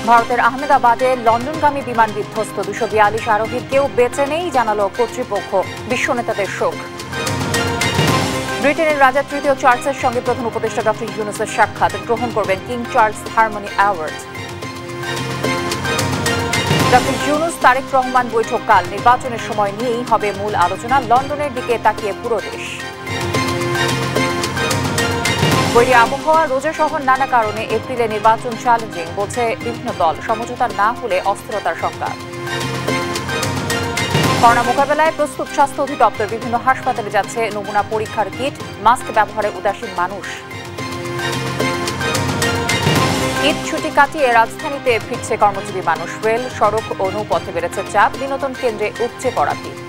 ভারতের আহমেদাবাদে লন্ডনগামী বিমান বিধ্বস্ত 242 আরোহীর কেউ বেঁচে নেই, জানালো কর্তৃপক্ষ। বিশ্ব নেতাদের শোক। ব্রিটেনের রাজা তৃতীয় চার্লসের সঙ্গে প্রধান উপদেষ্টা ডক্টর ইউনুসের সাক্ষাৎ গ্রহণ করবেন king Charles harmony award. Doctor Yunus Tarique Rahman বৈঠককাল নির্বাচনের সময় নিয়েই হবে মূল আলোচনা, লন্ডনের দিকে তাকিয়ে পুরো দেশ। বৈরী আবহাওয়া, রোজা সহ নানা কারণে এপ্রিলে নির্বাচন চ্যালেঞ্জিং, বলছে বিভিন্ন দল। সমঝোতা না হলে অস্থিরতার শঙ্কা। করোনা মোকাবেলায় প্রস্তুত স্বাস্থ্য অধিদপ্তর, বিভিন্ন হাসপাতালে যাচ্ছে নমুনা পরীক্ষার কিট, মাস্ক ব্যবহারে উদাসীন মানুষ। ঈদ ছুটি কাটিয়ে রাজধানীতে ফিরছে কর্মজীবী মানুষ। রেল, সড়ক ও নৌপথে বেড়েছে চাপ, বিনোদন কেন্দ্রে উপচে পড়া ভিড়।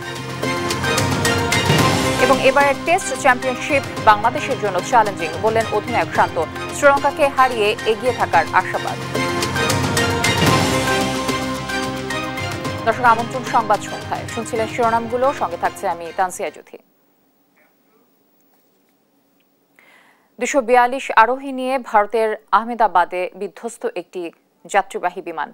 এবং এবারের টেস্ট চ্যাম্পিয়নশিপ বাংলাদেশের জন্য চ্যালেঞ্জিং, বললেন অধিনায়ক শান্ত। শ্রীলঙ্কাকে হারিয়ে এগিয়ে থাকার আশাবাদ। দর্শক, আমন্ত্রণ সংবাদ সন্ধ্যায়। শুনছিলেন শিরোনামগুলো, সঙ্গে থাকছে আমি তানসিয়া জুথি। 242 আরোহী নিয়ে ভারতের আহমেদাবাদে বিধ্বস্ত একটি যাত্রীবাহী বিমান।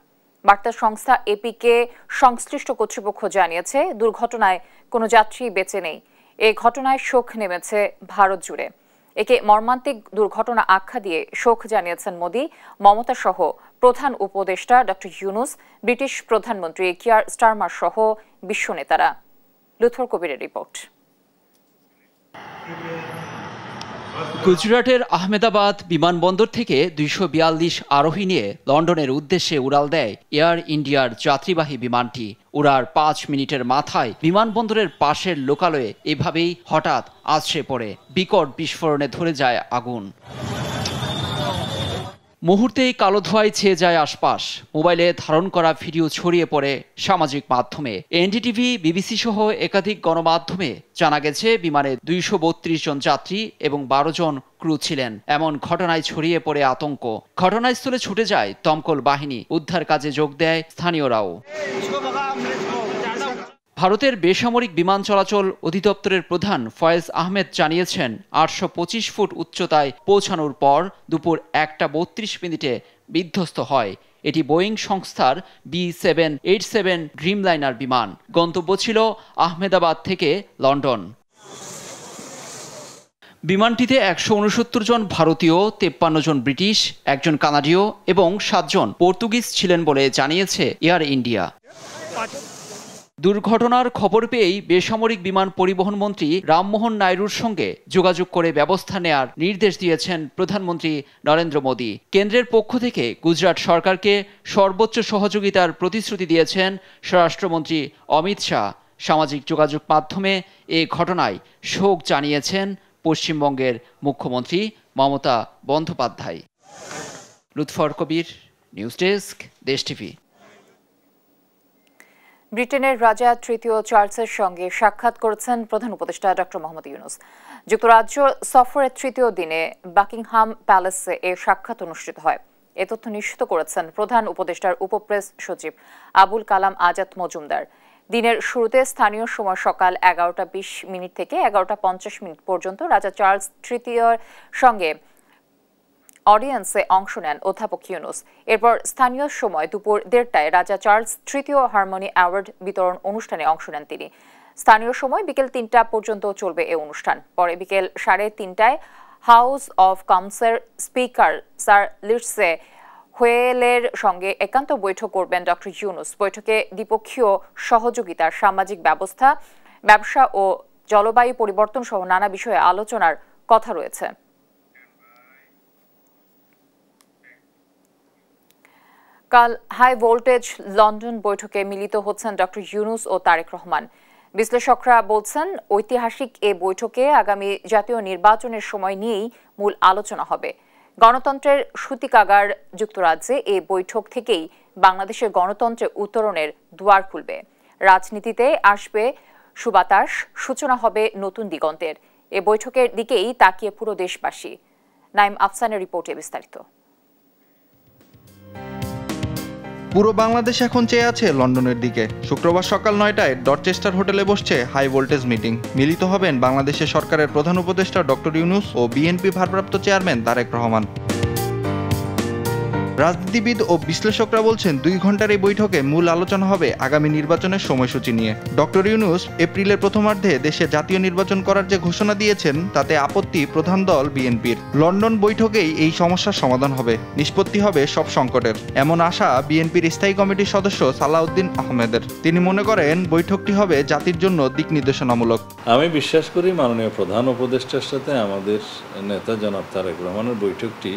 বার্তা সংস্থা এপিকে সংশ্লিষ্ট কর্তৃপক্ষ জানিয়েছে, দুর্ঘটনায় কোনো যাত্রী বেঁচে নেই। এই ঘটনায় শোক নেমেছে ভারত জুড়ে। একে মর্মান্তিক দুর্ঘটনা আখ্যা দিয়ে শোক জানিয়েছেন মোদি, মমতা সহ প্রধান উপদেষ্টা ডক্টর ইউনুস, ব্রিটিশ প্রধানমন্ত্রী কিয়ার স্টারমার সহ বিশ্ব নেতারা। লুথর কবিরের রিপোর্ট। গুজরাটের আহমেদাবাদ বিমানবন্দর থেকে 242 আরোহী নিয়ে লন্ডনের উদ্দেশ্যে উড়াল দেয় এয়ার ইন্ডিয়ার যাত্রীবাহী বিমানটি। উড়ার 5 মিনিটের মাথায় বিমানবন্দরের পাশের লোকালয়ে এভাবেই হঠাৎ আছড়ে পড়ে বিকট বিস্ফোরণে ধরে যায় আগুন। মুহূর্তেই কালো ধোঁয়ায় ছেয়ে যায় আশপাশ। মোবাইলে ধারণ করা ভিডিও ছড়িয়ে পড়ে সামাজিক মাধ্যমে। এনডিটিভি, বিবিসি সহ একাধিক গণমাধ্যমে জানা গেছে বিমানে 232 জন যাত্রী এবং 12 জন ক্রু ছিলেন। এমন ঘটনায় ছড়িয়ে পড়ে আতঙ্ক। ঘটনাস্থলে ছুটে যায় দমকল বাহিনী, উদ্ধার কাজে যোগ দেয় স্থানীয়রাও। ভারতের বেসামরিক বিমান চলাচল অধিদপ্তরের প্রধান ফয়েজ আহমেদ জানিয়েছেন, 825 ফুট উচ্চতায় পৌঁছানোর পর দুপুর 1:32 বিধ্বস্ত হয়। এটি বোয়িং সংস্থার B787 ড্রিমলাইনার বিমান। গন্তব্য ছিল আহমেদাবাদ থেকে লন্ডন। বিমানটিতে 169 জন ভারতীয়, 53 জন ব্রিটিশ, 1 জন কানাডীয় এবং 7 জন পর্তুগিজ ছিলেন বলে জানিয়েছে এয়ার ইন্ডিয়া। দুর্ঘটনার খবর পেয়েই বেসামরিক বিমান পরিবহন মন্ত্রী রামমোহন নাইডুর সঙ্গে যোগাযোগ করে ব্যবস্থা নেয়ার নির্দেশ দিয়েছেন প্রধানমন্ত্রী নরেন্দ্র মোদী। কেন্দ্রের পক্ষ থেকে গুজরাট সরকারকে সর্বোচ্চ সহযোগিতার প্রতিশ্রুতি দিয়েছেন স্বরাষ্ট্রমন্ত্রী অমিত শাহ। সামাজিক যোগাযোগ মাধ্যমে এ ঘটনায় শোক জানিয়েছেন পশ্চিমবঙ্গের মুখ্যমন্ত্রী মমতা বন্দ্যোপাধ্যায়। লুৎফর কবির, নিউজ ডেস্ক, দেশ টিভি। ব্রিটেনের রাজা তৃতীয় চার্লসের সঙ্গে সাক্ষাৎ করেছেন প্রধান উপদেষ্টা ডক্টর মোহাম্মদ ইউনুস। যুক্তরাজ্য সফরের তৃতীয় দিনে বাকিংহাম প্যালেসে এর সাক্ষাৎ অনুষ্ঠিত হয়। এ তথ্য নিশ্চিত করেছেন প্রধান উপদেষ্টার উপপ্রেস সচিব আবুল কালাম আজাদ মজুমদার। দিনের শুরুতে স্থানীয় সময় সকাল 11:20 থেকে 11:50 পর্যন্ত রাজা চার্লস তৃতীয়র সঙ্গে অডিয়েন্সে অংশ নেন অধ্যাপক ইউনুস। এরপর স্থানীয় সময় দুপুর 1:30টায় রাজা চার্লস তৃতীয় হারমোনি অ্যাওয়ার্ড বিতরণ অনুষ্ঠানে অংশ নেন তিনি। স্থানীয় সময় বিকেল 3টা পর্যন্ত চলবে এই অনুষ্ঠান। পরে বিকেল 3:30টায় হাউস অব কমন্সের স্পিকার স্যার লিটসে হোয়েলের সঙ্গে একান্ত বৈঠক করবেন ডক্টর ইউনুস। বৈঠকে দ্বিপক্ষীয় সহযোগিতা, সামাজিক ব্যবস্থা, ব্যবসা ও জলবায়ু পরিবর্তন সহ নানা বিষয়ে আলোচনার কথা রয়েছে। কাল হাই ভোল্টেজ লন্ডন বৈঠকে মিলিত হচ্ছেন ডক্টর ইউনুস ও তারেক রহমান। বিশ্লেষকরা বলছেন, ঐতিহাসিক এ বৈঠকে আগামী জাতীয় নির্বাচনের সময় নিয়েই মূল আলোচনা হবে। গণতন্ত্রের সূতিকাগার যুক্তরাজ্যে এ বৈঠক থেকেই বাংলাদেশের গণতন্ত্রে উত্তরণের দুয়ার খুলবে। রাজনীতিতে আসবে সুবাতাস, সূচনা হবে নতুন দিগন্তের। এ বৈঠকের দিকেই তাকিয়ে পুরো দেশবাসী। নাইম আফসানের রিপোর্টে বিস্তারিত। পুরো বাংলাদেশ এখন চেয়ে আছে লন্ডনের দিকে। শুক্রবার সকাল 9টায় ডরচেস্টার হোটেলে বসছে হাই ভোল্টেজ মিটিং। মিলিত হবেন বাংলাদেশের সরকারের প্রধান উপদেষ্টা ডক্টর ইউনূস ও বিএনপি ভারপ্রাপ্ত চেয়ারম্যান তারেক রহমান। রাজনীতিবিদ ও বিশ্লেষকরা বলছেন 2 ঘন্টার এই বৈঠকে মূল আলোচনা হবে আগামী নির্বাচনের সময়সূচি নিয়ে। ডক্টর ইউনূস এপ্রিলের প্রথমার্ধে দেশে জাতীয় নির্বাচন করার যে ঘোষণা দিয়েছেন তাতে আপত্তি প্রধান দল বিএনপির। লন্ডন বৈঠকেই এই সমস্যার সমাধান হবে, নিষ্পত্তি হবে সব সংকটের, এমন আশা বিএনপির স্থায়ী কমিটির সদস্য সালাউদ্দিন আহমেদের। তিনি মনে করেন বৈঠকটি হবে জাতির জন্য দিক নির্দেশনামূলক। আমি বিশ্বাস করি মাননীয় প্রধান উপদেষ্টার সাথে আমাদের নেতা জনাব তারেক রহমানের বৈঠকটি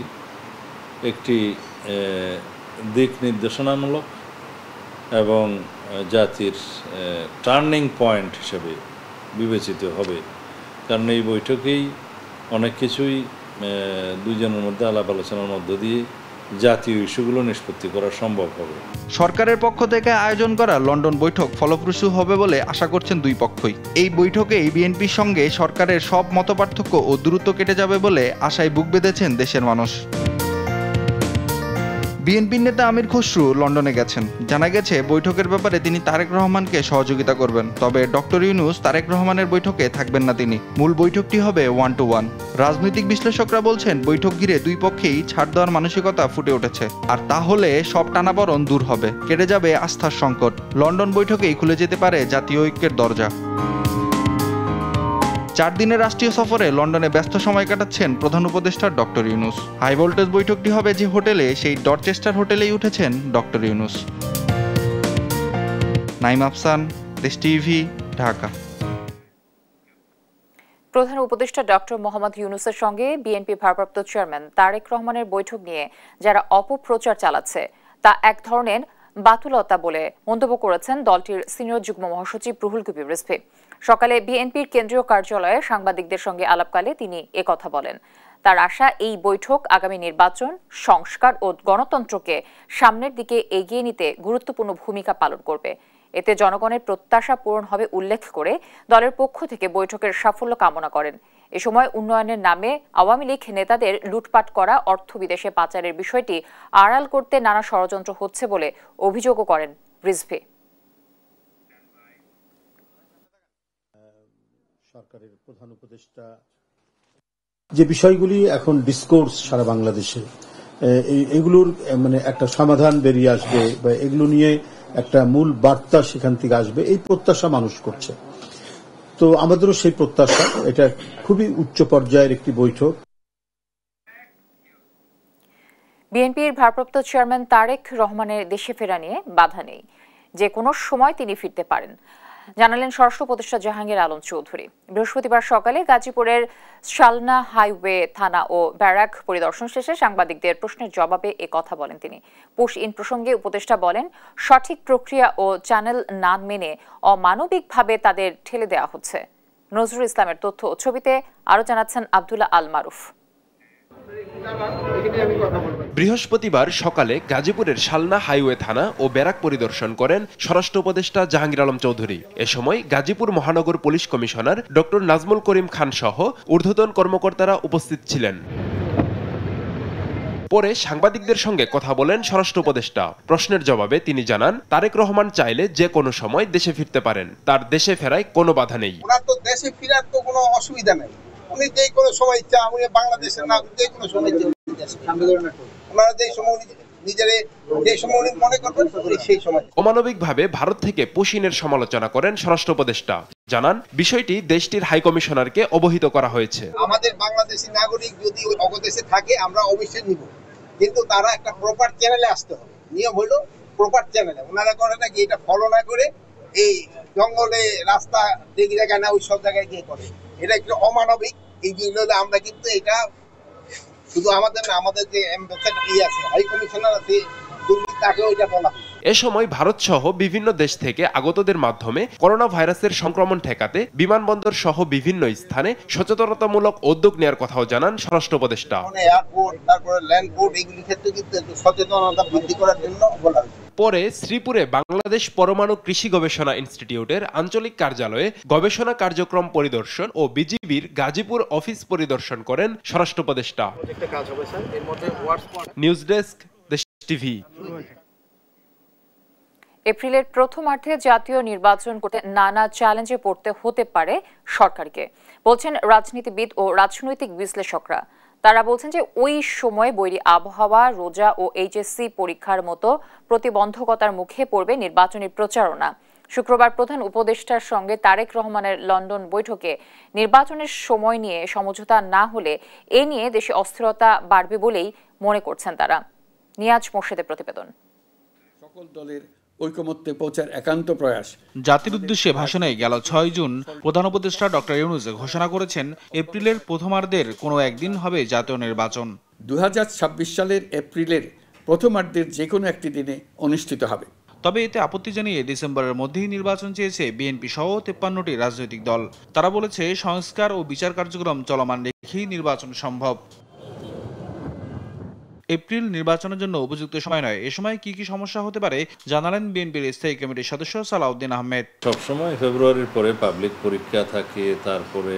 একটি দিক নির্দেশনামূলক এবং জাতির টার্নিং পয়েন্ট হিসেবে বিবেচিত হবে, কারণ এই বৈঠকেই অনেক কিছুই দুইজনের মধ্যে আলাপ আলোচনার মধ্য দিয়ে জাতীয় ইস্যুগুলো নিষ্পত্তি করা সম্ভব হবে। সরকারের পক্ষ থেকে আয়োজন করা লন্ডন বৈঠক ফলপ্রসূ হবে বলে আশা করছেন দুই পক্ষই। এই বৈঠকেই বিএনপির সঙ্গে সরকারের সব মতপার্থক্য ও দূরত্ব কেটে যাবে বলে আশায় বুক বেঁধেছেন দেশের মানুষ। বিএনপির নেতা আমির খসরু লন্ডনে গেছেন। জানা গেছে বৈঠকের ব্যাপারে তিনি তারেক রহমানকে সহযোগিতা করবেন, তবে ডক্টর ইউনূস তারেক রহমানের বৈঠকে থাকবেন না তিনি। মূল বৈঠকটি হবে 1-to-1। রাজনৈতিক বিশ্লেষকরা বলছেন বৈঠক ঘিরে দুই পক্ষেই ছাড় দেওয়ার মানসিকতা ফুটে উঠেছে, আর তাহলে সব টানাপড়ন দূর হবে, কেটে যাবে আস্থার সংকট। লন্ডন বৈঠকেই খুলে যেতে পারে জাতীয় ঐক্যের দরজা। 4 দিনের রাষ্ট্রীয় সফরে লন্ডনে ব্যস্ত সময় কাটাচ্ছেন প্রধান উপদেষ্টা ডক্টর ইউনূস। হাই ভোল্টেজ বৈঠকটি হবে যে হোটেলে, সেই ডরচেস্টার হোটেলেই উঠেছেন ডক্টর ইউনূস। নাইম আফসান, দেশ টিভি, ঢাকা। প্রধান উপদেষ্টা ডক্টর মোহাম্মদ ইউনূসের সঙ্গে বিএনপি ভারপ্রাপ্ত চেয়ারম্যান তারেক রহমানের বৈঠক নিয়ে যারা অপপ্রচার চালাচ্ছে তা এক ধরনের বাতুলতা বলে মন্তব্য করেছেন দলটির সিনিয়র যুগ্ম মহাসচিব রুহুল কবির রিজভী। সকালে বিএনপির কেন্দ্রীয় কার্যালয়ে সাংবাদিকদের সঙ্গে আলাপকালে তিনি একথা বলেন। তার আশা এই বৈঠক আগামী নির্বাচন, সংস্কার ও গণতন্ত্রকে সামনের দিকে এগিয়ে নিতে গুরুত্বপূর্ণ ভূমিকা পালন করবে। এতে জনগণের প্রত্যাশা পূরণ হবে উল্লেখ করে দলের পক্ষ থেকে বৈঠকের সাফল্য কামনা করেন। এ সময় উন্নয়নের নামে আওয়ামী লীগ নেতাদের লুটপাট করা, অর্থ বিদেশে পাচারের বিষয়টি আড়াল করতে নানা ষড়যন্ত্র হচ্ছে বলে অভিযোগও করেন রিজভী। সরকারের প্রধান উপদেষ্টা যে বিষয়গুলি এখন ডিসকোর্স সারা বাংলাদেশে, এগুলোর মানে একটা সমাধান বেরিয়ে আসবে বা এগুলো নিয়ে একটা মূল বার্তা সেখান থেকে আসবে, এই প্রত্যাশা মানুষ করছে। তো আমাদেরও সেই প্রত্যাশা। এটা খুবই উচ্চ পর্যায়ের একটি বৈঠক। বিএনপির ভারপ্রাপ্ত চেয়ারম্যান তারেক রহমানের দেশে ফেরা নিয়ে বাধা নেই, যে কোনো সময় তিনি ফিরতে পারেন, জানালেন স্বরাষ্ট্র উপদেষ্টা জাহাঙ্গীর আলম চৌধুরী। বৃহস্পতিবার সকালে গাজীপুরের শালনা হাইওয়ে থানা ও ব্যারাক পরিদর্শন শেষে সাংবাদিকদের প্রশ্নের জবাবে কথা বলেন তিনি। পুশ ইন প্রসঙ্গে উপদেষ্টা বলেন, সঠিক প্রক্রিয়া ও চ্যানেল না মেনে অমানবিকভাবে তাদের ঠেলে দেওয়া হচ্ছে। নজরুল ইসলামের তথ্য ও ছবিতে আরও জানাচ্ছেন আব্দুল্লাহ আল মারুফ। বৃহস্পতিবার সকালে গাজীপুরের শালনা হাইওয়ে থানা ও ব্যারাক পরিদর্শন করেন স্বরাষ্ট্র উপদেষ্টা জাহাঙ্গীর আলম চৌধুরী। এ সময় গাজীপুর মহানগর police commissioner doctor Nazmul Karim Khan সহ ঊর্ধ্বতন কর্মকর্তারা উপস্থিত ছিলেন। পরে সাংবাদিকদের সঙ্গে কথা বলেন স্বরাষ্ট্র উপদেষ্টা। প্রশ্নের জবাবে তিনি জানান, তারেক রহমান চাইলে যে কোনো সময় দেশে ফিরতে পারেন, তার দেশে ফেরায় কোনো বাধা নেই। ওনার তো দেশে ফেরার তো কোনো অসুবিধা নেই, উনি যে কোনো সময় ইচ্ছা, উনি বাংলাদেশের নাগরিক, যে কোনো সময় ওনারা যে সময় মনে করবেন সেই সময়। অমানবিকভাবে ভারত থেকে পুশিনের সমালোচনা করেন স্বরাষ্ট্র উপদেষ্টা। জানান, বিষয়টি দেশটির হাই কমিশনারকে অবহিত করা হয়েছে। আমাদের বাংলাদেশি নাগরিক যদি অবদেশে থাকে আমরা অবশ্যই নিব, কিন্তু তারা একটা প্রপার চ্যানেলে আসতে হবে। নিয়ম হলো প্রপার চ্যানেলে। ওনারা করে নাকি এটা ফলো না করে এই জঙ্গলে রাস্তা দেখি জায়গায় না ওই সব জায়গায় গিয়ে করে, এটা একটু অমানবিক। এই জন্য আমরা কিন্তু এটা শুধু আমাদের না, আমাদের যে আছে হাই কমিশনার আছে তাকেও এটা বলা হয়। এ সময় ভারত সহ বিভিন্ন দেশ থেকে আগতদের মাধ্যমে করোনা ভাইরাসের সংক্রমণ ঠেকাতে বিমানবন্দর সহ বিভিন্ন স্থানে সচেতনতামূলক উদ্যোগ নেওয়ার কথাও জানান স্বরাষ্ট্র উপদেষ্টা। এয়ারপোর্ট, তারপরে ল্যান্ডপোর্ট, এগুলির ক্ষেত্রে কিন্তু সচেতনতা বৃদ্ধি করার জন্য বলা হয়েছে। পরে শ্রীপুরে বাংলাদেশ পরমাণু কৃষি গবেষণা ইনস্টিটিউটের আঞ্চলিক কার্যালয়ে গবেষণা কার্যক্রম পরিদর্শন ও বিজিবির গাজীপুর অফিস পরিদর্শন করেন স্বরাষ্ট্র উপদেষ্টা। নিউজ ডেস্ক, দেশ টিভি। এপ্রিলের প্রথমার্ধে জাতীয় নির্বাচন করতে নানা চ্যালেঞ্জে পড়তে হতে পারে সরকারকে, বলছেন রাজনীতিবিদ ও রাজনৈতিক বিশ্লেষকরা। তারা বলছেন যে ওই সময় বৈরী আবহাওয়া, রোজা ও এইচএসসি পরীক্ষার মতো প্রতিবন্ধকতার মুখে পড়বে নির্বাচনী প্রচারণা। শুক্রবার প্রধান উপদেষ্টার সঙ্গে তারেক রহমানের লন্ডন বৈঠকে নির্বাচনের সময় নিয়ে সমঝোতা না হলে এ নিয়ে দেশে অস্থিরতা বাড়বে বলেই মনে করছেন তারা। নিয়াজ মোর্শেদের প্রতিবেদন। সকল দলের ঐকমত্যে পৌঁছার একান্ত প্রয়াস। জাতির উদ্দেশ্যে ভাষণে গেল 6 জুন প্রধান উপদেষ্টা ডক্টর ইউনূস ঘোষণা করেছেন এপ্রিলের প্রথমার্ধের কোনো একদিন হবে জাতীয় নির্বাচন। 2026 সালের এপ্রিলের প্রথমার্ধের যে কোনো একটি দিনে অনুষ্ঠিত হবে। তবে এতে আপত্তি জানিয়ে ডিসেম্বরের মধ্যেই নির্বাচন চেয়েছে বিএনপি সহ 53টি রাজনৈতিক দল। তারা বলেছে সংস্কার ও বিচার কার্যক্রম চলমান রেখেই নির্বাচন সম্ভব। এপ্রিল নির্বাচনের জন্য উপযুক্ত সময় নয়। এ সময় কি কি সমস্যা হতে পারে জানালেন বিএনপির স্থায়ী কমিটির সদস্য সালাউদ্দিন আহমেদ। সবসময় ফেব্রুয়ারির পরে পাবলিক পরীক্ষা থাকে, তারপরে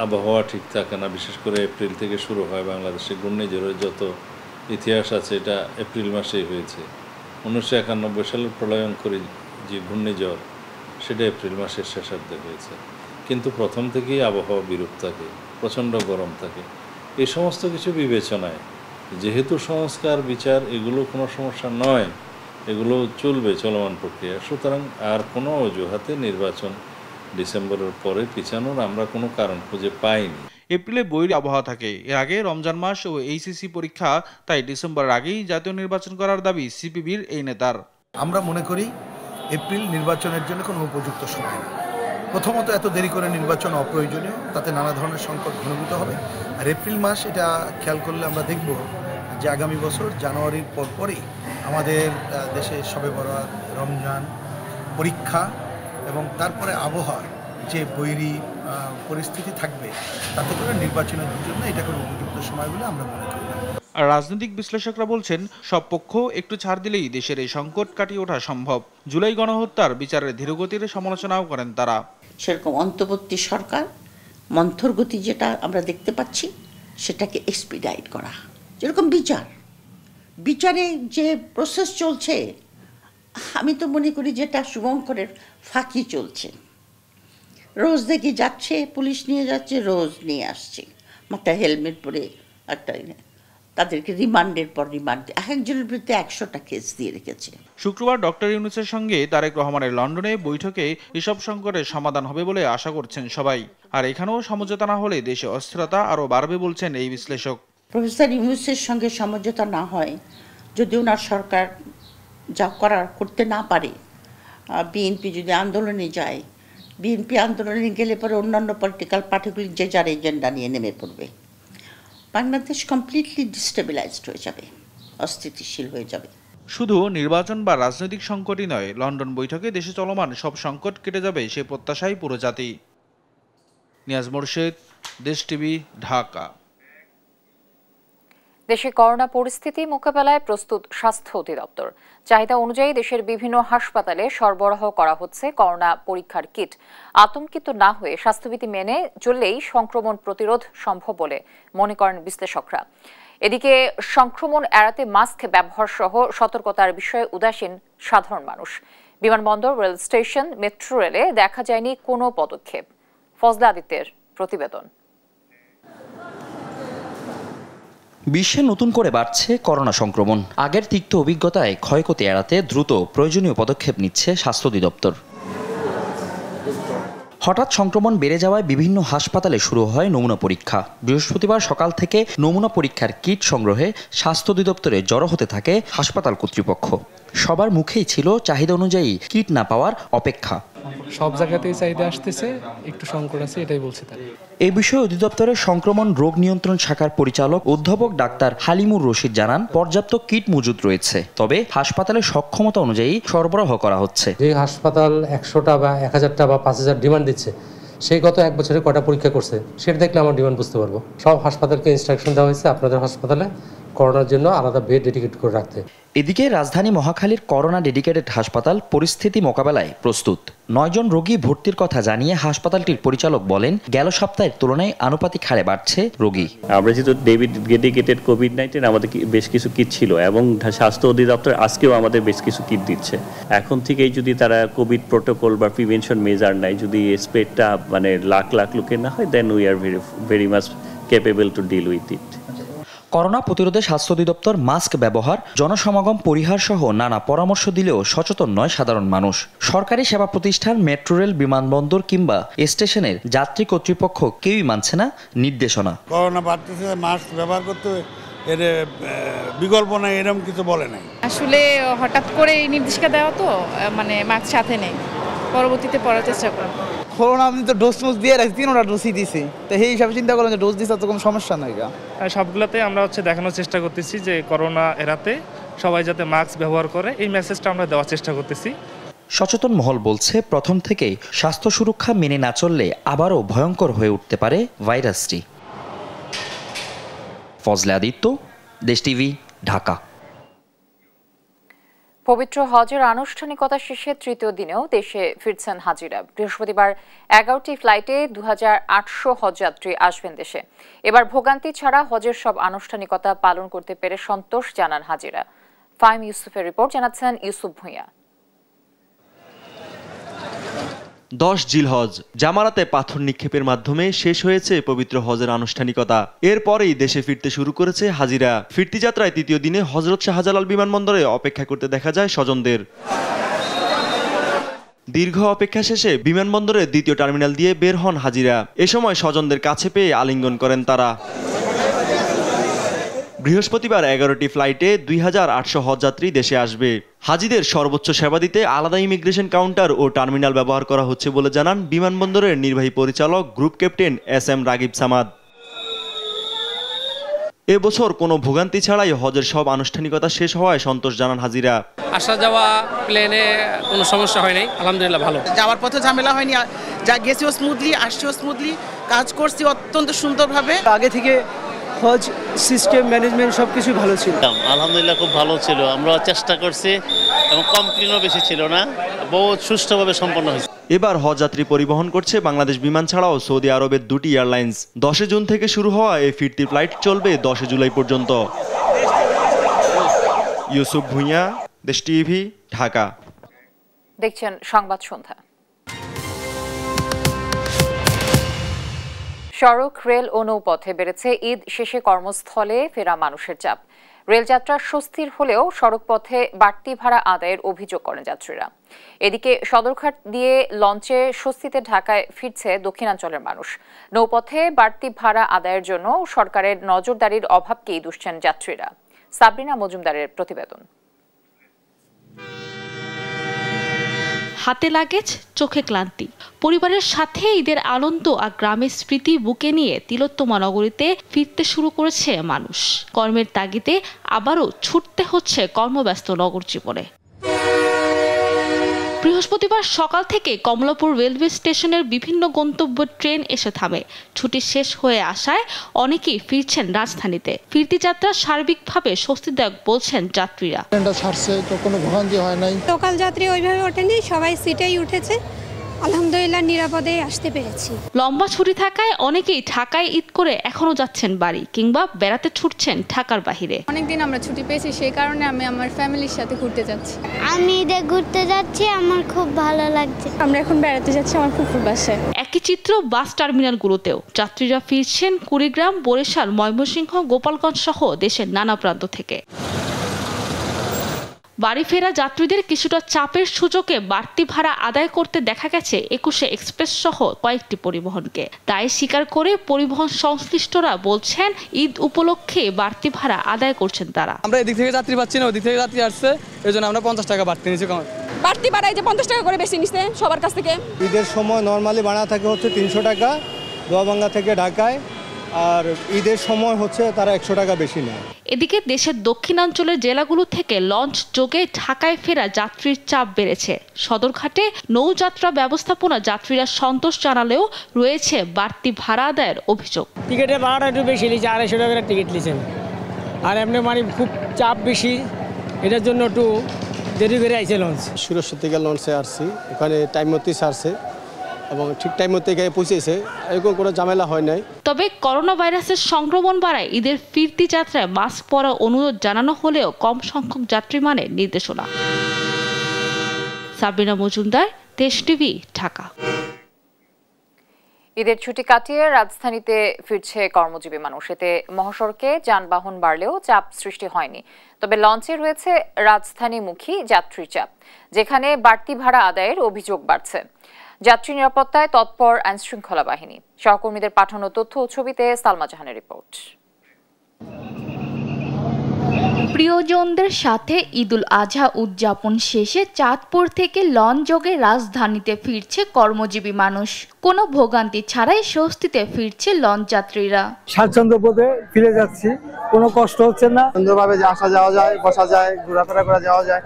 আবহাওয়া ঠিক থাকে না। বিশেষ করে এপ্রিল থেকে শুরু হয়। বাংলাদেশে ঘূর্ণিঝড়ের যত ইতিহাস আছে এটা এপ্রিল মাসেই হয়েছে। 1991 সালের প্রলয়ঙ্করী যে ঘূর্ণিঝড় সেটা এপ্রিল মাসের শেষার্ধে হয়েছে। কিন্তু প্রথম থেকেই আবহাওয়া বিরূপ থাকে, প্রচণ্ড গরম থাকে। এই সমস্ত কিছু বিবেচনায় যেহেতু সংস্কার বিচার এগুলো কোনো সমস্যা নয়, এগুলো চলবে চলমান প্রক্রিয়া, সুতরাং আর কোনো অজুহাতে নির্বাচন ডিসেম্বরের পরে পিছানোর আমরা কোনো কারণ খুঁজে পাইনি। এপ্রিলে বৈরী আবহাওয়া থাকে। এর আগে রমজান মাস ও এইচএসসি পরীক্ষা, তাই ডিসেম্বরের আগেই জাতীয় নির্বাচন করার দাবি সিপিবির এই নেতার। আমরা মনে করি এপ্রিল নির্বাচনের জন্য কোনো উপযুক্ত সময় না। প্রথমত এত দেরি করে নির্বাচন অপ্রয়োজনীয়, তাতে নানা ধরনের সংকট ঘনীভূত হবে। আর এপ্রিল মাস এটা খেয়াল করলে আমরা দেখব যে আগামী বছর জানুয়ারির পরপরই আমাদের দেশে শবে বরাত, রমজান, পরীক্ষা এবং তারপরে আবহাওয়ার যে বৈরী পরিস্থিতি থাকবে, তাতে করে নির্বাচনের জন্য এটা কোনো উপযুক্ত সময় বলে আমরা মনে করি না। আর রাজনৈতিক বিশ্লেষকরা বলছেন সব পক্ষ একটু ছাড় দিলেই দেশের এই সংকট কাটিয়ে ওঠা সম্ভব। জুলাই গণহত্যার বিচারের ধীরগতির সমালোচনাও করেন তারা। সেরকম অন্তর্বর্তী সরকার মন্থর গতি যেটা আমরা দেখতে পাচ্ছি সেটাকে এক্সপিডাইট করা, যেরকম বিচারে যে প্রসেস চলছে, আমি তো মনে করি যেটা শুভঙ্করের ফাঁকি চলছে। রোজ দেখি যাচ্ছে, পুলিশ নিয়ে যাচ্ছে, রোজ নিয়ে আসছে, মাথায় হেলমেট পরে একটা, তাদেরকে রিমান্ডের পর রিমান্ড, একজনের বিরুদ্ধে 100টা কেস দিয়ে রেখেছে। শুক্রবার ডক্টর ইউনূসের সঙ্গে তারেক রহমানের লন্ডনে বৈঠকে এসব সংকটের সমাধান হবে বলে আশা করছেন সবাই। আর এখানেও সমঝোতা না হলে দেশে অস্থিরতা আরও বাড়বে বলছেন এই বিশ্লেষক। প্রফেসর ইউনূসের সঙ্গে সমঝোতা না হয়, যদি ওনার সরকার যা করার করতে না পারে, বিএনপি যদি আন্দোলনে যায়, বিএনপি আন্দোলনে গেলে পরে অন্যান্য পলিটিক্যাল পার্টিগুলি যে যার এজেন্ডা নিয়ে নেমে পড়বে, বাংলাদেশ কমপ্লিটলি ডিস্টেবিলাইজড হয়ে যাবে, অস্থিতিশীল হয়ে যাবে। শুধু নির্বাচন বা রাজনৈতিক সংকটই নয়, লন্ডন বৈঠকে দেশে চলমান সব সংকট কেটে যাবে সে প্রত্যাশাই পুরো জাতি। নিয়াজ মোর্শেদ, দেশ টিভি, ঢাকা। দেশে করোনা পরিস্থিতি মোকাবেলায় প্রস্তুত স্বাস্থ্য অধিদপ্তর। চাহিদা অনুযায়ী দেশের বিভিন্ন হাসপাতালে সরবরাহ করা হচ্ছে করোনা পরীক্ষার কিট। আতঙ্কিত না হয়ে স্বাস্থ্যবিধি মেনে চললেই সংক্রমণ প্রতিরোধ সম্ভব বলে মনে করেন বিশ্লেষকরা। এদিকে সংক্রমণ এড়াতে মাস্ক ব্যবহার সহ সতর্কতার বিষয়ে উদাসীন সাধারণ মানুষ। বিমানবন্দর, রেল স্টেশন, মেট্রো রেলে দেখা যায়নি কোনো পদক্ষেপ। ফজলা আদিত্যের প্রতিবেদন। বিশ্বে নতুন করে বাড়ছে করোনা সংক্রমণ। আগের তিক্ত অভিজ্ঞতায় ক্ষয়ক্ষতি এড়াতে দ্রুত প্রয়োজনীয় পদক্ষেপ নিচ্ছে স্বাস্থ্য অধিদপ্তর। হঠাৎ সংক্রমণ বেড়ে যাওয়ায় বিভিন্ন হাসপাতালে শুরু হয় নমুনা পরীক্ষা। বৃহস্পতিবার সকাল থেকে নমুনা পরীক্ষার কিট সংগ্রহে স্বাস্থ্য অধিদপ্তরে জড়ো হতে থাকে হাসপাতাল কর্তৃপক্ষ। সবার মুখেই ছিল চাহিদা অনুযায়ী কিট না পাওয়ার অপেক্ষা। সব জায়গাতেই চাহিদা আসতেছে, একটু সংকট আছে, এটাই বলছে তারা। এই বিষয়ে অধিদপ্তরের সংক্রমণ রোগ নিয়ন্ত্রণ শাখার পরিচালক অধ্যাপক ডাক্তার হালিমুর রশিদ জানান, পর্যাপ্ত কিট মজুদ রয়েছে, তবে হাসপাতালের সক্ষমতা অনুযায়ী সরবরাহ করা হচ্ছে। যে হাসপাতাল 100টা বা 1000টা বা 5000 ডিমান্ড দিচ্ছে, সেই গত এক বছরে কটা পরীক্ষা করছে সেটা দেখলে আমার ডিমান্ড বুঝতে পারবো। সব হাসপাতালকে ইনস্ট্রাকশন দেওয়া হয়েছে আপনাদের হাসপাতালে করোনার জন্য আলাদা বেড ডেডিকেট করে রাখতে। এদিকে রাজধানী মহাখালীর করোনা ডেডিকেটেড হাসপাতাল পরিস্থিতি মোকাবেলায় প্রস্তুত। 9 জন রোগী ভর্তির কথা জানিয়ে হাসপাতালটির পরিচালক বলেন, গেল সপ্তাহের তুলনায় আনুপাতিক হারে বাড়ছে রোগী। আমরা যেহেতু ডেডিকেটেড কোভিড-19 আমাদের বেশ কিছু কিট ছিল এবং স্বাস্থ্য অধিদপ্তর আজকেও আমাদের বেশ কিছু কিট দিচ্ছে। এখন থেকেই যদি তারা কোভিড প্রোটোকল বা প্রিভেনশন মেজার নেয়, যদি স্প্রেডটা মানে লাখ লাখ লোকের না হয়, then we are very much capable to deal with it. Corona প্রতিরোধে স্বাস্থ্য অধিদপ্তর মাস্ক ব্যবহার, জনসমাগম পরিহার সহ নানা পরামর্শ দিলেও সচেতন নয় সাধারণ মানুষ। সরকারি সেবা প্রতিষ্ঠান, মেট্রো রেল, বিমানবন্দর কিংবা স্টেশনের যাত্রী কর্তৃপক্ষ কেউই মানছে না নির্দেশনা। করোনা বাড়তেছে, মাস্ক ব্যবহার করতে এর বিকল্প নাই, এরকম কিছু বলে নাই। আসলে হঠাৎ করে এই নির্দেশিকা দেওয়া তো মানে মাস্ক সাথে নেই, পরবর্তীতে পড়ার চেষ্টা করব। করোনা আমি তো ডোজ দিয়ে রাখছি, 3টা ডোজই দিছি, তো সেই হিসাবে চিন্তা করলাম যে ডোজ দিতে তো কোনো সমস্যা নাই। সবগুলোতে আমরা দেখানোর চেষ্টা করতেছি যে করোনা এড়াতে সবাই যাতে মাস্ক ব্যবহার করে, এই মেসেজটা আমরা দেওয়ার চেষ্টা করতেছি। সচেতন মহল বলছে, প্রথম থেকেই স্বাস্থ্য সুরক্ষা মেনে না চললে আবারও ভয়ঙ্কর হয়ে উঠতে পারে ভাইরাসটি। ফজলে আদিত্য, দেশ টিভি, ঢাকা। পবিত্র হজের আনুষ্ঠানিকতা শেষে তৃতীয় দিনেও দেশে ফিরছেন হাজিরা। বৃহস্পতিবার 11টি ফ্লাইটে 2800 হজযাত্রী আসবেন দেশে। এবার ভোগান্তি ছাড়া হজের সব আনুষ্ঠানিকতা পালন করতে পেরে সন্তোষ জানান হাজিরা। ফাহিম ইউসুফের রিপোর্ট, জানাচ্ছেন ইউসুফ ভুঁইয়া। 10 জিলহজ জামারাতে পাথর নিক্ষেপের মাধ্যমে শেষ হয়েছে পবিত্র হজের আনুষ্ঠানিকতা। এরপরেই দেশে ফিরতে শুরু করেছে হাজিরা। ফিরতি যাত্রায় তৃতীয় দিনে হযরত শাহজালাল বিমানবন্দরে অপেক্ষা করতে দেখা যায় স্বজনদের। দীর্ঘ অপেক্ষা শেষে বিমানবন্দরের দ্বিতীয় টার্মিনাল দিয়ে বের হন হাজিরা। এ সময় স্বজনদের কাছে পেয়ে আলিঙ্গন করেন তারা। বৃহস্পতিবার 11টি ফ্লাইটে 2800 হজযাত্রী দেশে আসবে। হাজিদের সর্বোচ্চ সেবা দিতে আলাদা ইমিগ্রেশন কাউন্টার ও টার্মিনাল ব্যবহার করা হচ্ছে বলে জানান বিমানবন্দরের নির্বাহী পরিচালক group captain SM Ragib Samad. এবছর কোনো ভোগান্তি ছাড়াই হজের সব আনুষ্ঠানিকতা শেষ হওয়ায় সন্তোষ জানান হাজিরা। আসা যাওয়া প্লেনে কোনো সমস্যা হয় নাই, আলহামদুলিল্লাহ ভালো। যাওয়ার পথে ঝামেলা হয়নি, যা গেছিও স্মুথলি, আসছিও স্মুথলি, কাজ করছি অত্যন্ত সুন্দরভাবে। আগে থেকে হজ সিস্টেম ম্যানেজমেন্ট সবকিছু ভালো ছিল, আলহামদুলিল্লাহ খুব ভালো ছিল। আমরা চেষ্টা করছি এবং কমপ্লেনও বেশি ছিল না, বহুত সুষ্ঠুভাবে সম্পন্ন হয়েছে। এবার হজযাত্রী পরিবহন করছে বাংলাদেশ বিমান ছাড়াও সৌদি আরবের 2টি এয়ারলাইন্স। 10 জুন থেকে শুরু হওয়া এই ফিরতি ফ্লাইট চলবে 10 জুলাই পর্যন্ত। ইউসুফ ভুঁইয়া, দেশ টিভি, ঢাকা। দেখছেন সংবাদ সন্ধ্যা। সড়ক, রেল ও নৌপথে বেড়েছে ঈদ শেষে কর্মস্থলে ফেরা মানুষের চাপ। রেলযাত্রা স্বস্তির হলেও সড়কপথে বাড়তি ভাড়া আদায়ের অভিযোগ করেন যাত্রীরা। এদিকে সদরঘাট দিয়ে লঞ্চে স্বস্তিতে ঢাকায় ফিরছে দক্ষিণাঞ্চলের মানুষ। নৌপথে বাড়তি ভাড়া আদায়ের জন্য সরকারের নজরদারির অভাবকেই দুষছেন যাত্রীরা। সাবরিনা মজুমদারের প্রতিবেদন। হাতে লাগেজ, চোখে ক্লান্তি, পরিবারের সাথে ঈদের আনন্দ আর গ্রামের স্মৃতি বুকে নিয়ে তিলোত্তমা নগরীতে ফিরতে শুরু করেছে মানুষ। কর্মের তাগিদে আবারও ছুটতে হচ্ছে কর্মব্যস্ত নগর জীবনে। বৃহস্পতিবার সকাল থেকে কমলাপুর রেলওয়ে স্টেশনের বিভিন্ন গন্তব্যের ট্রেন এসে থামে। ছুটি শেষ হয়ে আসায় অনেকেই ফিরছেন রাজধানীতে। ফিরতি যাত্রা সার্বিকভাবে স্বস্তিদায়ক বলছেন যাত্রীরা। ট্রেনটা ছাড়ছে তো কোনো ভোগান্তি হয় নাই। লোকাল যাত্রী ওইভাবে ওঠেনি, সবাই সিটেই উঠেছে, আলহামদুলিল্লাহ নিরাপদে আসতে পেরেছি। লম্বা ছুটি থাকায় অনেকেই ঢাকায় ঈদ করে এখনো যাচ্ছেন বাড়ি কিংবা বেড়াতে ছুটছেন ঢাকার বাহিরে। অনেকদিন আমরা ছুটি পেয়েছি, সেই কারণে আমি আমার ফ্যামিলির সাথে ঘুরতে যাচ্ছি। আমি ঈদে ঘুরতে যাচ্ছি, আমার খুব ভালো লাগছে। আমরা এখন বেড়াতে যাচ্ছি আমার ফুফুর বাসায়। একই চিত্র বাস টার্মিনালগুলোতেও। যাত্রীরা ফিরছেন কুড়িগ্রাম, বরিশাল, ময়মনসিংহ, গোপালগঞ্জ সহ দেশের নানা প্রান্ত থেকে। বাড়ি ফেরা যাত্রীদের কিছুটা চাপের সুযোগে বাড়তি ভাড়া আদায় করতে দেখা গেছে 21 এক্সপ্রেস সহ কয়েকটি পরিবহনকে। তাই স্বীকার করে পরিবহন সংশ্লিষ্টরা বলছেন ঈদ উপলক্ষে বাড়তি ভাড়া আদায় করছেন তারা। আমরা এদিক থেকে যাত্রী পাচ্ছি না, ওদিক থেকে যাত্রী আসছে, এই জন্য আমরা 50 টাকা বাড়তি নিয়েছি। বাড়তি ভাড়ায় যে 50 টাকা করে বেশি নিচ্ছে সবার কাছ থেকে। ঈদের সময় নর্মালি ভাড়া থাকে হচ্ছে 300 টাকা দোয়াবাঙ্গা থেকে ঢাকায়, আর ঈদের সময় হচ্ছে তারা 100 টাকা বেশি নেয়। এদিকে দেশের দক্ষিণাঞ্চলের জেলাগুলো থেকে লঞ্চ যোগে ঢাকায় ফেরা যাত্রীর চাপ বেড়েছে। সদরঘাটে নৌযাত্রা ব্যবস্থাপনা যাত্রীরা সন্তোষ জানালেও রয়েছে বাড়তি ভাড়া আদায়ের অভিযোগ। টিকিটের ভাড়াটা একটু বেশি লিছে, 250 টাকা টিকিট লিছেন, আর এমনি মানে খুব চাপ বেশি, এটার জন্য একটু দেরি করে আইছে লঞ্চ। সুরক্ষিত থেকে লঞ্চে আসছি, ওখানে টাইম মতোই ছাড়ছে এবং ঠিক টাইম মতো গিয়ে পৌঁছেছে, এরকম কোনো ঝামেলা হয় নাই। তবে করোনা ভাইরাসের সংক্রমণ বাড়ায় ঈদের ফিরতি যাত্রায় মাস্ক পরার অনুরোধ জানানো হলেও কম সংখ্যক যাত্রী মানে নির্দেশনা। সাবিনা মজুমদার, দেশ টিভি, ঢাকা। ঈদের ছুটি কাটিয়ে রাজধানীতে ফিরছে কর্মজীবী মানুষ। এতে মহাসড়কে যানবাহন বাড়লেও চাপ সৃষ্টি হয়নি। তবে লঞ্চে রয়েছে রাজধানীমুখী যাত্রীর চাপ, যেখানে বাড়তি ভাড়া আদায়ের অভিযোগ বাড়ছে। যাত্রী নিরাপত্তায় তৎপর আইনশৃঙ্খলা বাহিনী। সহকর্মীদের পাঠানো তথ্য ও ছবিতে সালমা জাহানের রিপোর্ট। প্রিয়জনদের সাথে ঈদুল আজহা উদযাপন শেষে চাঁদপুর থেকে লঞ্চযোগে রাজধানীতে ফিরছে কর্মজীবী মানুষ। কোনো ভোগান্তি ছাড়াই স্বস্তিতে ফিরছে লঞ্চ যাত্রীরা। স্বাচ্ছন্দ্যবোধে ফিরে যাচ্ছি, কোনো কষ্ট হচ্ছে না, সুন্দরভাবে আসা যাওয়া যায়, বসা যায়, ঘোরাফেরা করা যাওয়া যায়,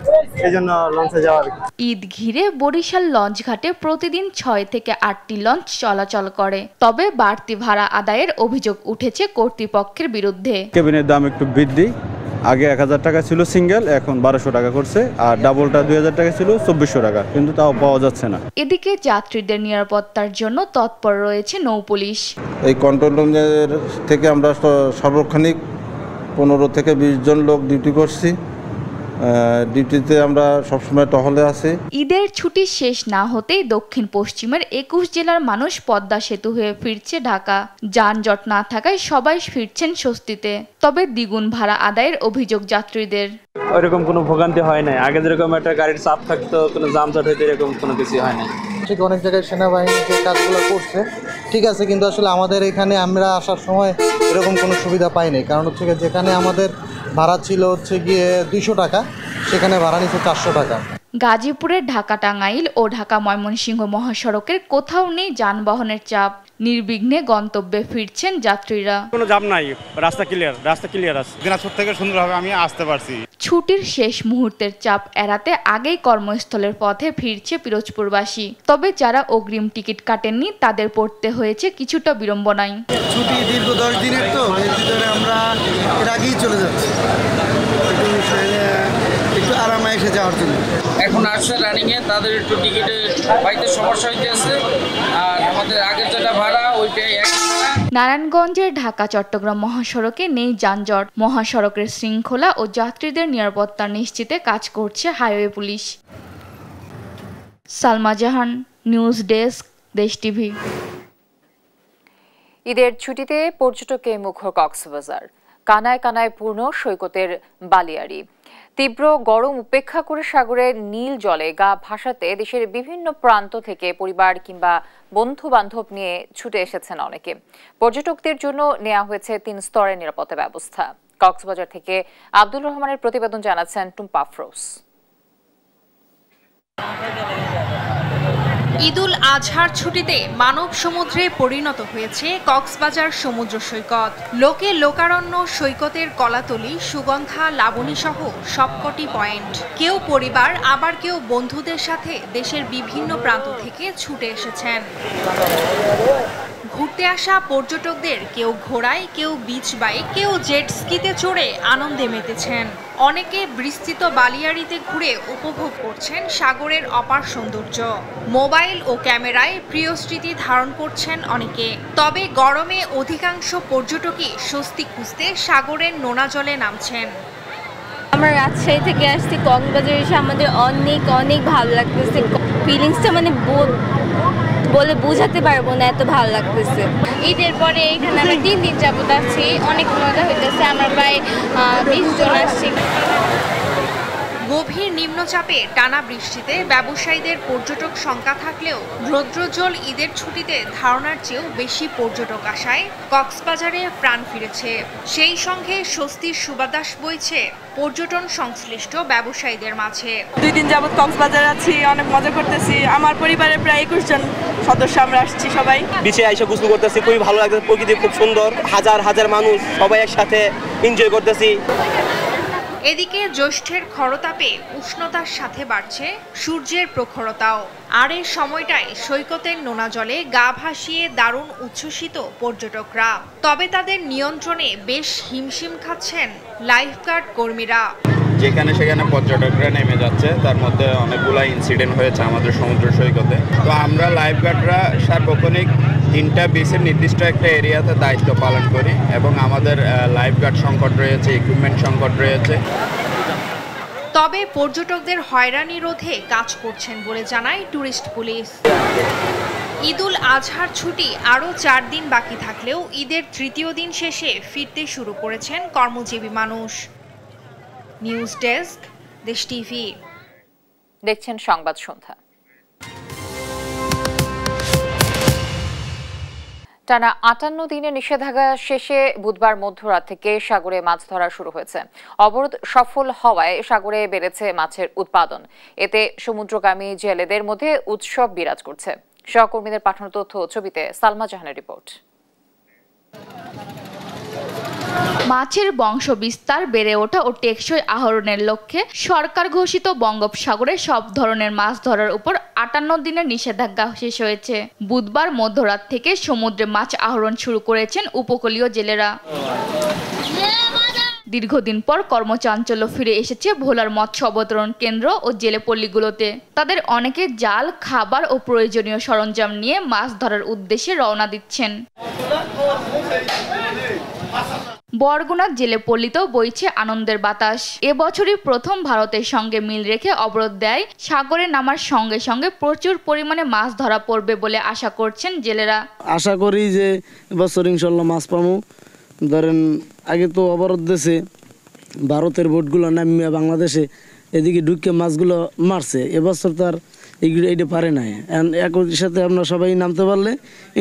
এই জন্য লঞ্চে যাওয়া। ঈদ ঘিরে বরিশাল লঞ্চ ঘাটে প্রতিদিন 6 থেকে 8টি লঞ্চ চলাচল করে। তবে বাড়তি ভাড়া আদায়ের অভিযোগ উঠেছে কর্তৃপক্ষের বিরুদ্ধে। কেবিনের দাম একটু বৃদ্ধি, আগে 1000 টাকা ছিল সিঙ্গেল, এখন 1200 টাকা করছে, আর ডাবলটা 2000 টাকা ছিল 2400 টাকা, কিন্তু তাও পাওয়া যাচ্ছে না। এদিকে যাত্রীদের নিরাপত্তার জন্য তৎপর রয়েছে নৌপুলিশ। এই কন্ট্রোল রুমের থেকে আমরা সর্বক্ষণিক 15 থেকে 20 জন লোক ডিউটি করছি। ডিউটিতে আমরা সবসময় টহলে আছি। ঈদের ছুটি শেষ না হতেই দক্ষিণ পশ্চিমের 21 জেলার মানুষ পদ্মা সেতু হয়ে ফিরছে ঢাকা। যানজট না থাকায় সবাই ফিরছেন স্বস্তিতে। তবে দ্বিগুণ ভাড়া আদায়ের অভিযোগ যাত্রীদের। ওইরকম কোনো ভোগান্তি হয় নাই, আগে যেরকম একটা গাড়ির চাপ থাকতো, কোনো যানজট হইতে এরকম কোনো কিছু হয় নাই। ঠিক অনেক জায়গায় সেনাবাহিনী যে কাজগুলো করছে ঠিক আছে, কিন্তু আসলে আমাদের এখানে আমরা আসার সময় এরকম কোনো সুবিধা পাইনি। কারণ হচ্ছে যেখানে আমাদের ভাড়া ছিল হচ্ছে গিয়ে 200 টাকা, সেখানে ভাড়া নিচ্ছে 400 টাকা। গাজীপুরের ঢাকা টাঙ্গাইল ও ঢাকা ময়মনসিংহ মহাসড়কের কোথাও নেই যানবাহনের চাপ। নির্বিঘ্নে গন্তব্যে ফিরছেন যাত্রীরা। কোনো জাম নাই, রাস্তা ক্লিয়ার আছে। দিনাজপুর থেকে সুন্দরভাবে আমি আসতে পারছি। ছুটির শেষ মুহূর্তের চাপ এড়াতে আগেই কর্মস্থলের পথে ফিরছে পিরোজপুরবাসী। তবে যারা অগ্রিম টিকিট কাটেননি তাদের পড়তে হয়েছে কিছুটা বিড়ম্বনায়। ছুটি দীর্ঘ 10 দিনের, তো এর ভিতরে আমরা এর আগেই চলে যাচ্ছি একটু আরামে এসে যাওয়ার জন্য। এখন আসছে রানিংয়ে, তাদের একটু টিকিটে পাইতে সমস্যা হইতেছে, আর আমাদের আগের যেটা ভাড়া ওইটাই এক ভাড়া। নারায়ণগঞ্জের ঢাকা চট্টগ্রাম মহাসড়কে নেই যানজট। মহাসড়কের শৃঙ্খলা ও যাত্রীদের নিরাপত্তা নিশ্চিতে কাজ করছে হাইওয়ে পুলিশ। সালমা জাহান, নিউজ ডেস্ক, দেশ টিভি। ঈদের ছুটিতে পর্যটকে মুখর কক্সবাজার। কানায় কানায় পূর্ণ সৈকতের বালিয়াড়ি। তীব্র গরম উপেক্ষা করে সাগরের নীল জলে গা ভাসাতে দেশের বিভিন্ন প্রান্ত থেকে পরিবার কিংবা বন্ধু বান্ধব নিয়ে ছুটে এসেছেন অনেকে। পর্যটকদের জন্য নেওয়া হয়েছে 3 স্তরের নিরাপত্তা ব্যবস্থা। কক্সবাজার থেকে আব্দুল রহমানের প্রতিবেদন জানাচ্ছেন টুম্পা আফরোজ। ঈদুল আজহার ছুটিতে মানব সমুদ্রে পরিণত হয়েছে কক্সবাজার সমুদ্র সৈকত। লোকে লোকারণ্য সৈকতের কলাতলি, সুগন্ধা, লাবণী সহ সবকটি পয়েন্ট। কেউ পরিবার, আবার কেউ বন্ধুদের সাথে দেশের বিভিন্ন প্রান্ত থেকে ছুটে এসেছেন। ঘুরতে আসা পর্যটকদের কেউ ঘোড়ায়, কেউ বিচ বাইক, কেউ জেট স্কিতে চড়ে আনন্দে মেতেছেন। অনেকে বিস্তৃত বালিয়াড়িতে ঘুরে উপভোগ করছেন সাগরের অপার সৌন্দর্য। মোবাইল ও ক্যামেরায় প্রিয় স্মৃতি ধারণ করছেন অনেকে। তবে গরমে অধিকাংশ পর্যটকই স্বস্তি খুঁজতে সাগরের নোনা জলে নামছেন। আমরা রাজশাহী থেকে আসছি, কক্সবাজার এসে আমাদের অনেক অনেক ভালো লাগতেছে। ফিলিংসটা মানে বলে বোঝাতে পারবো না, এত ভালো লাগতেছে। ঈদের পরে এখানে আমরা 3 দিন যাবত আছি, অনেক মজা হইতেছে। আমরা প্রায় 20 জন আসছি। গভীর নিম্নচাপে টানা বৃষ্টিতে ব্যবসায়ীদের পর্যটক সংখ্যা থাকলেও রৌদ্রোজ্জ্বল ঈদের ছুটিতে ধারণার চেয়েও বেশি পর্যটক আসায় কক্সবাজারে প্রাণ ফিরেছে। সেই সঙ্গে স্বস্তির সুবাতাস বইছে পর্যটন সংশ্লিষ্ট ব্যবসায়ীদের মাঝে। 2 দিন যাবত কক্সবাজারে আছি, অনেক মজা করতেছি। আমার পরিবারের প্রায় 21 জন সদস্য আমরা আসছি সবাই। বিচে এসে গোসল করতেছি, খুবই ভালো লাগছে। প্রকৃতি খুব সুন্দর, হাজার হাজার মানুষ সবাই একসাথে এনজয় করতেছি। এদিকে জ্যৈষ্ঠের খরতাপে উষ্ণতার সাথে বাড়ছে সূর্যের প্রখরতাও। আর এই সময়টায় সৈকতের নোনা জলে গা ভাসিয়ে দারুণ উচ্ছ্বসিত পর্যটকরা। তবে তাদের নিয়ন্ত্রণে বেশ হিমশিম খাচ্ছেন লাইফগার্ড কর্মীরা। যেখানে সেখানে পর্যটকরা নেমে যাচ্ছে, তার মধ্যে অনেকগুলো ইনসিডেন্ট হয়েছে আমাদের সমুদ্র সৈকতে। তো আমরা লাইফগার্ডরা সার্বক্ষণিক 3টা বিচের নির্দিষ্ট একটা এরিয়াতে দায়িত্ব পালন করি এবং আমাদের লাইফগার্ড সংকট রয়েছে, ইকুইপমেন্ট সংকট রয়েছে। তবে পর্যটকদের হয়রানি রোধে কাজ করছেন বলে জানায় ট্যুরিস্ট পুলিশ। ঈদুল আজহার ছুটি আরও 4 দিন বাকি থাকলেও ঈদের 3য় দিন শেষে ফিরতে শুরু করেছেন কর্মজীবী মানুষ। নিউজ ডেস্ক, দেশ টিভি। দেখছেন সংবাদ সন্ধ্যা। টানা 58 দিনের নিষেধাজ্ঞা শেষে বুধবার মধ্যরাত থেকে সাগরে মাছ ধরা শুরু হয়েছে। অবরোধ সফল হওয়ায় সাগরে বেড়েছে মাছের উৎপাদন। এতে সমুদ্রগামী জেলেদের মধ্যে উৎসব বিরাজ করছে। সহকর্মীদের পাঠানো তথ্য ছবিতে সালমা জাহানের রিপোর্ট। মাছের বংশ বিস্তার, বেড়ে ওঠা ও টেকসই আহরণের লক্ষ্যে সরকার ঘোষিত বঙ্গোপসাগরে সব ধরনের মাছ ধরার উপর 58 দিনের নিষেধাজ্ঞা শেষ হয়েছে। বুধবার মধ্যরাত থেকে সমুদ্রে মাছ আহরণ শুরু করেছেন উপকূলীয় জেলেরা। দীর্ঘদিন পর কর্মচাঞ্চল্য ফিরে এসেছে ভোলার মৎস্য অবতরণ কেন্দ্র ও জেলে পল্লীগুলোতে। তাদের অনেকে জাল, খাবার ও প্রয়োজনীয় সরঞ্জাম নিয়ে মাছ ধরার উদ্দেশ্যে রওনা দিচ্ছেন। বরগুনা জেলে পল্লীতেও বইছে আনন্দের বাতাস। এবছরই প্রথম ভারতের সঙ্গে মিল রেখে অবরোধ দেয় সাগরে নামার সঙ্গে সঙ্গে প্রচুর পরিমাণে মাছ ধরা পড়বে বলে আশা করছেন জেলেরা। আশা করি যে এবছর ইনশাল্লাহ মাছ পাবো। ধরেন আগে তো অবরোধ দেশে ভারতের বোটগুলো নামিয়ে বাংলাদেশে এদিকে ঢুকে মাছগুলো মারছে। এবছর তো আর এইটা পারে নাই। একই সাথে আমরা সবাই নামতে পারলে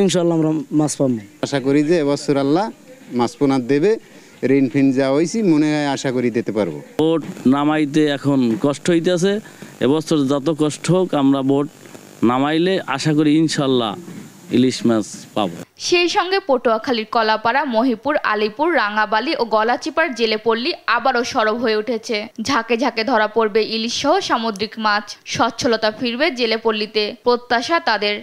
ইনশাল্লাহ আমরা মাছ পাবো। আশা করি যে এবছর আল্লাহ মাছ পোনার দেবে। ঋণ ফিন যা হয়েছি মনে হয় আশা করি দিতে পারবো। বোট নামাইতে এখন কষ্ট হইতেছে। এবছর যত কষ্ট হোক আমরা বোট নামাইলে আশা করি ইনশাল্লাহ ইলিশ মাছ পাবো। সেই সঙ্গে পটুয়াখালীর কলাপাড়া, মহিপুর, আলিপুর, রাঙাবালি ও গলাচিপার জেলে পল্লী আবারও সরব হয়ে উঠেছে। ঝাঁকে ঝাঁকে ধরা পড়বে ইলিশ সহ সামুদ্রিক মাছ। সচ্ছলতা ফিরবে জেলে পল্লীতে, প্রত্যাশা তাদের।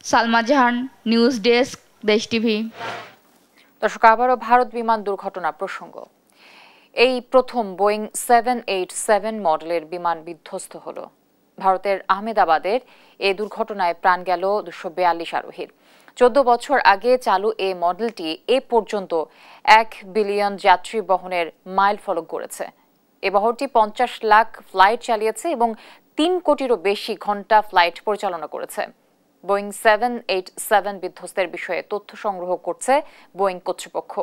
সালমা জাহান, নিউজ ডেস্ক, দেশ টিভি। দর্শক, আবারও ভারত বিমান দুর্ঘটনা প্রসঙ্গ। এই প্রথম বোয়িং 787 মডেলের বিমান বিধ্বস্ত হলো। ভারতের আহমেদাবাদের এই দুর্ঘটনায় প্রাণ গেল 242 আরোহীর। 14 বছর আগে চালু এই মডেলটি এ পর্যন্ত 1 বিলিয়ন যাত্রী বহনের মাইল ফলক গড়েছে। এই বহরটি 50 লাখ ফ্লাইট চালিয়েছে এবং 3 কোটিরও বেশি ঘন্টা ফ্লাইট পরিচালনা করেছে। বোয়িং 787 বিধ্বস্তের বিষয়ে তথ্য সংগ্রহ করছে বোয়িং কর্তৃপক্ষ।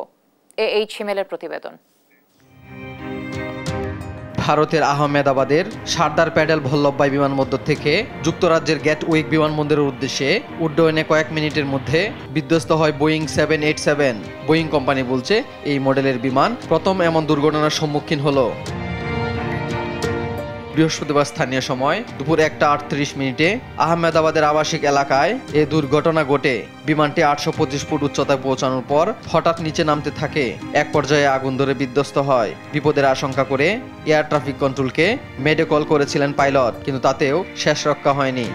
এইচ হিমেলের প্রতিবেদন। ভারতের আহমেদাবাদের সারদার প্যাটেল বল্লভভাই বিমানবন্দর থেকে যুক্তরাজ্যের গ্যাটউইক বিমানবন্দরের উদ্দেশ্যে উড্ডয়নে কয়েক মিনিটের মধ্যে বিধ্বস্ত হয় বোয়িং 787। বোয়িং কোম্পানি বলছে এই মডেলের বিমান প্রথম এমন দুর্ঘটনার সম্মুখীন হলো। বৃহস্পতিবার স্থানীয় সময় দুপুর 1:38 আহমেদাবাদের আবাসিক এলাকায় এ দুর্ঘটনা ঘটে। বিমানটি 825 ফুট উচ্চতায় পৌঁছানোর পর হঠাৎ নিচে নামতে থাকে। এক পর্যায়ে আগুন ধরে বিধ্বস্ত হয়। বিপদের আশঙ্কা করে এয়ার ট্রাফিক কন্ট্রোলকে মেডে কল করেছিলেন পাইলট, কিন্তু তাতেও শেষ রক্ষা হয়নি।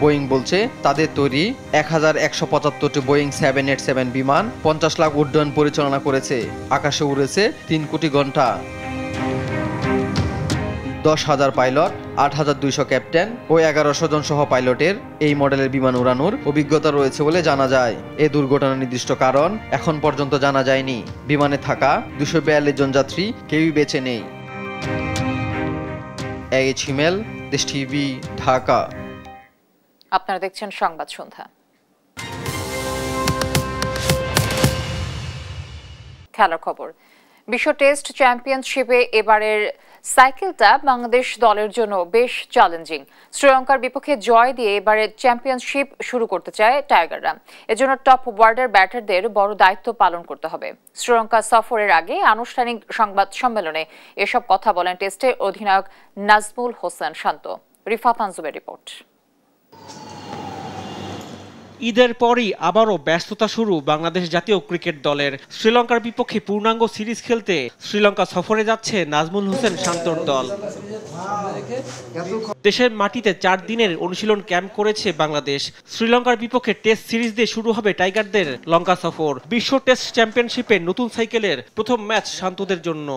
বোয়িং বলছে তাদের তৈরি 1175টি বোয়িং 787 বিমান 50 লাখ উড্ডয়ন পরিচালনা করেছে। আকাশে উড়েছে 3 কোটি ঘন্টা। 10,000 পাইলট, 8,200 ক্যাপ্টেন ও 1100 জন সহ পাইলটের এই মডেলের বিমান উড়ানোর অভিজ্ঞতা রয়েছে বলে জানা যায়। এই দুর্ঘটনার নির্দিষ্ট কারণ এখন পর্যন্ত জানা যায়নি। বিমানে থাকা 242 জন যাত্রী কেউই বেঁচে নেই। এইচ হিমেল, দেশ টিভি, ঢাকা। আপনারা দেখছেন সংবাদ সন্ধ্যা। খেলার খবর। বিশ্ব টেস্ট চ্যাম্পিয়নশিপে এবারের সাইকেলটা বাংলাদেশ দলের জন্য বেশ চ্যালেঞ্জিং। শ্রীলঙ্কার বিপক্ষে জয় দিয়ে এবারের চ্যাম্পিয়নশিপ শুরু করতে চায় টাইগাররা। এজন্য টপ ওয়ার্ডার ব্যাটারদের বড় দায়িত্ব পালন করতে হবে। শ্রীলঙ্কা সফরের আগে আনুষ্ঠানিক সংবাদ সম্মেলনে এসব কথা বলেন টেস্টের অধিনায়ক নাজমুল হোসেন শান্ত। রিফাত আঞ্জুমের রিপোর্ট। ঈদের পরই আবারও ব্যস্ততা শুরু বাংলাদেশ জাতীয় ক্রিকেট দলের। শ্রীলঙ্কার বিপক্ষে পূর্ণাঙ্গ সিরিজ খেলতে শ্রীলঙ্কা সফরে যাচ্ছে নাজমুল হোসেন শান্তর দল। দেশের মাটিতে 4 দিনের অনুশীলন ক্যাম্প করেছে বাংলাদেশ। শ্রীলঙ্কার বিপক্ষে টেস্ট সিরিজ দিয়ে শুরু হবে টাইগারদের লঙ্কা সফর। বিশ্ব টেস্ট চ্যাম্পিয়নশিপে নতুন সাইকেলের প্রথম ম্যাচ শান্তদের জন্য।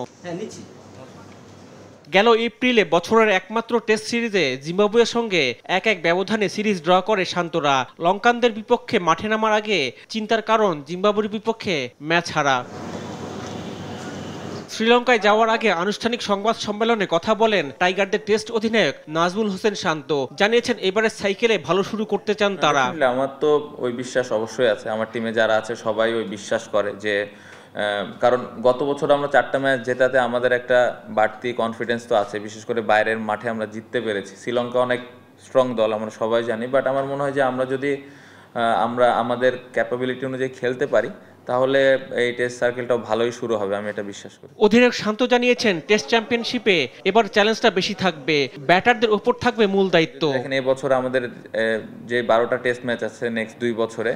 গেল এপ্রিলে বছরের একমাত্র টেস্ট সিরিজে জিম্বাবুয়ের সঙ্গে 1-1 ব্যবধানে সিরিজ ড্র করে শান্তরা। লঙ্কানদের বিপক্ষে মাঠে নামার আগে চিন্তার কারণ জিম্বাবুয়ের বিপক্ষে ম্যাচ হারা। শ্রীলঙ্কায় যাওয়ার আগে আনুষ্ঠানিক সংবাদ সম্মেলনে কথা বলেন টাইগারদের টেস্ট অধিনায়ক নাজমুল হোসেন শান্ত। জানিয়েছেন এবারের সাইকেলে ভালো শুরু করতে চান তারা। আমার তো ওই বিশ্বাস অবশ্যই আছে, আমার টিমে যারা আছে সবাই ওই বিশ্বাস করে যে কারণ গত বছর আমরা 4টা ম্যাচ জেতাতে আমাদের একটা বাড়তি কনফিডেন্স তো আছে, বিশেষ করে বাইরের মাঠে আমরা জিততে পেরেছি। শ্রীলঙ্কা অনেক স্ট্রং দল আমরা সবাই জানি, বাট আমার মনে হয় যে আমরা যদি আমরা আমাদের ক্যাপাবিলিটি অনুযায়ী খেলতে পারি তাহলে এই টেস্ট সার্কেলটাও ভালোই শুরু হবে, আমি এটা বিশ্বাস করি। অধিনায়ক শান্ত জানিয়েছেন টেস্ট চ্যাম্পিয়নশিপে এবার চ্যালেঞ্জটা বেশি থাকবে, ব্যাটারদের উপর থাকবে মূল দায়িত্ব। এখানে এবছর আমাদের যে 12টা টেস্ট ম্যাচ আছে নেক্সট 2 বছরে,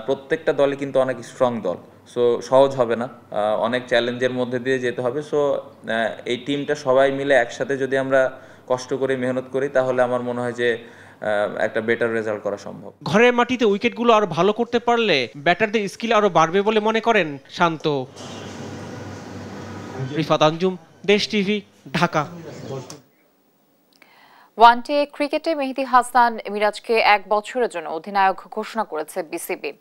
প্রত্যেকটা দলই কিন্তু অনেক স্ট্রং দল, সো সহজ হবে না, অনেক চ্যালেঞ্জের মধ্যে দিয়ে যেতে হবে। সো এই টিমটা সবাই মিলে একসাথে যদি আমরা কষ্ট করে মেহনত করি তাহলে আমার মনে হয় যে একটা বেটার রেজাল্ট করা সম্ভব। ঘরের মাটিতে উইকেটগুলো আরো ভালো করতে পারলে ব্যাটারদের স্কিল আরো বাড়বে বলে মনে করেন শান্ত। রিফাত আঞ্জুম, দেশ টিভি, ঢাকা। ওয়ানডে ক্রিকেটে মেহেদী হাসান মিরাজকে 1 বছরের জন্য অধিনায়ক ঘোষণা করেছে বিসিবি।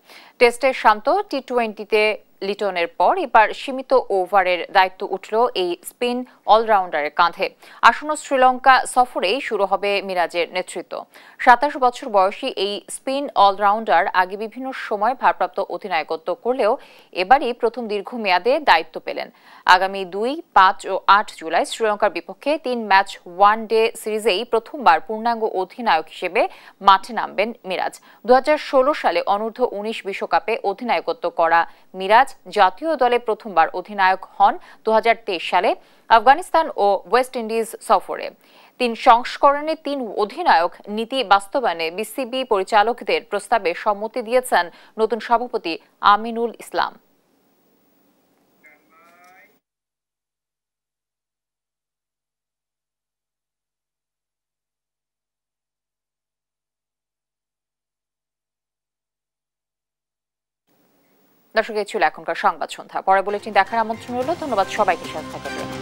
টেস্টে শান্ত, টি20তে লিটনের পর এবার সীমিত ওভারের দায়িত্ব উঠল এই স্পিন অলরাউন্ডারের কাঁধে। আসন্ন শ্রীলঙ্কা সফরেই শুরু হবে মিরাজের নেতৃত্ব। 27 বছর বয়সী এই স্পিন অলরাউন্ডার আগে বিভিন্ন সময় ভারপ্রাপ্ত অধিনায়কত্ব করলেও এবারই প্রথম দীর্ঘমেয়াদে দায়িত্ব পেলেন। আগামী 2, 5 ও 8 জুলাই শ্রীলঙ্কার বিপক্ষে 3 ম্যাচ ওয়ানডে সিরিজেই প্রথমবার পূর্ণাঙ্গ অধিনায়ক হিসেবে মাঠে নামবেন মিরাজ। 2016 সালে অনূর্ধ্ব 19 বিশ্বকাপে অধিনায়কত্ব করা মিরাজ জাতীয় দলে প্রথমবার অধিনায়ক হন 2023 সালে আফগানিস্তান ও ওয়েস্ট ইন্ডিজ সফরে। 3 সংস্করণে 3 অধিনায়ক নীতি বাস্তবায়নে বিসিবি পরিচালকদের প্রস্তাবে সম্মতি দিয়েছেন নতুন সভাপতি আমিনুল ইসলাম। দর্শক, এই ছিল এখনকার সংবাদ সন্ধ্যা। পরে বুলেটিন দেখার আমন্ত্রণ রইল। ধন্যবাদ সবাইকে, সাথে থাকার জন্য।